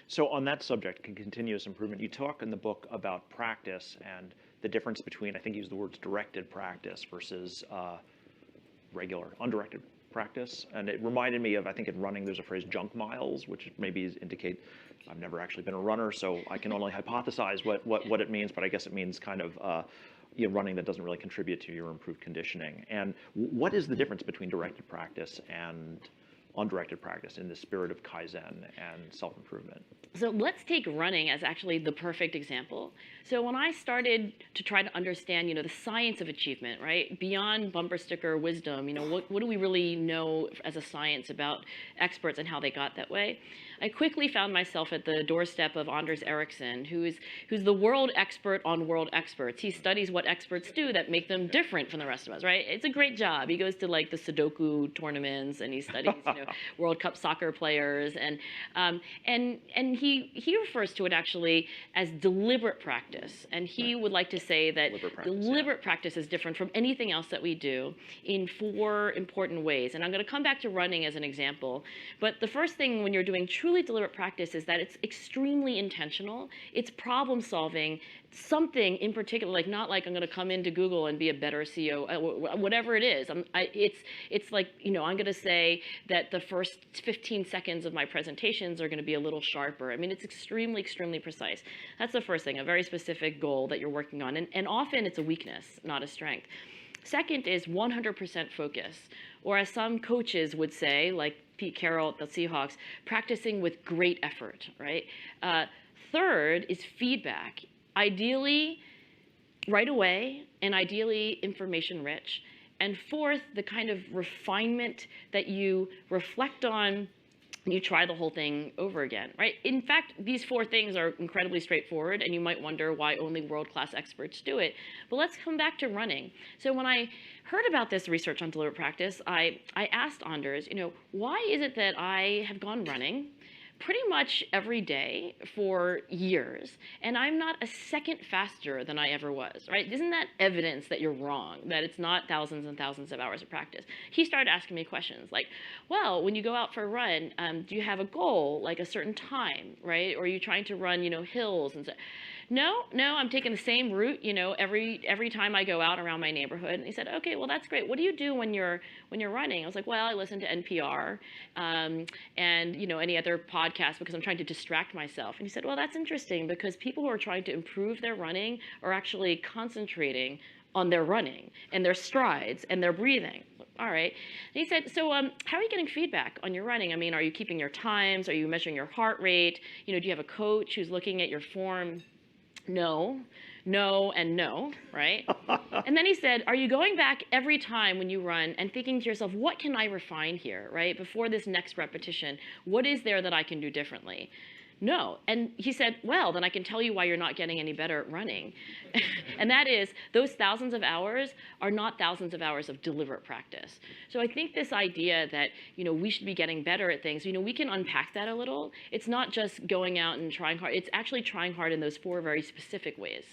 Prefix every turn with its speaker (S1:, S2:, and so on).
S1: So on that subject, continuous improvement, you talk in the book about practice and the difference between, I think you use the words directed practice versus regular, undirected practice. And it reminded me of, I think in running, there's a phrase junk miles, which maybe indicate, I've never actually been a runner, so I can only hypothesize what it means, but I guess it means kind of running that doesn't really contribute to your improved conditioning. And what is the difference between directed practice and undirected practice in the spirit of Kaizen and self-improvement?
S2: So let's take running as actually the perfect example. So when I started to try to understand, the science of achievement, right, beyond bumper sticker wisdom, what do we really know as a science about experts and how they got that way? I quickly found myself at the doorstep of Anders Ericsson, who's the world expert on world experts. He studies what experts do that make them different from the rest of us, right? It's a great job. He goes to like the Sudoku tournaments and he studies, World Cup soccer players, and he refers to it actually as deliberate practice. And he would like to say that deliberate practice is different from anything else that we do in 4 important ways. And I'm going to come back to running as an example. But the first thing when you're doing truly deliberate practice is that it's extremely intentional. It's problem solving, something in particular, like not like I'm going to come into Google and be a better CEO, whatever it is. It's like, I'm going to say that the first 15 seconds of my presentations are going to be a little sharper. I mean, it's extremely, extremely precise. That's the first thing, a very specific goal that you're working on. And often it's a weakness, not a strength. Second is 100% focus, or as some coaches would say, like Pete Carroll at the Seahawks, practicing with great effort, right? Third is feedback, ideally right away and ideally information rich. And fourth, the kind of refinement that you reflect on, you try the whole thing over again, right? In fact, these 4 things are incredibly straightforward, and you might wonder why only world-class experts do it. But let's come back to running. So when I heard about this research on deliberate practice, I asked Anders, why is it that I have gone running pretty much every day for years, and I'm not a second faster than I ever was, right? Isn't that evidence that you're wrong, that it's not thousands and thousands of hours of practice? He started asking me questions like, well, when you go out for a run, do you have a goal, like a certain time, right? Or are you trying to run, hills and so? No, I'm taking the same route, every time I go out around my neighborhood. And he said, okay, well, that's great. What do you do when you're running? I was like, well, I listen to NPR and, any other podcast because I'm trying to distract myself. And he said, well, that's interesting because people who are trying to improve their running are actually concentrating on their running and their strides and their breathing. All right. And he said, so how are you getting feedback on your running? I mean, are you keeping your times? Are you measuring your heart rate? Do you have a coach who's looking at your form? No, and no, right? And then he said, are you going back every time when you run and thinking to yourself, what can I refine here, right? Before this next repetition, what is there that I can do differently? No. And he said, well, then I can tell you why you're not getting any better at running. And that is, those thousands of hours are not thousands of hours of deliberate practice. So I think this idea that, we should be getting better at things, we can unpack that a little. It's not just going out and trying hard. It's actually trying hard in those 4 very specific ways.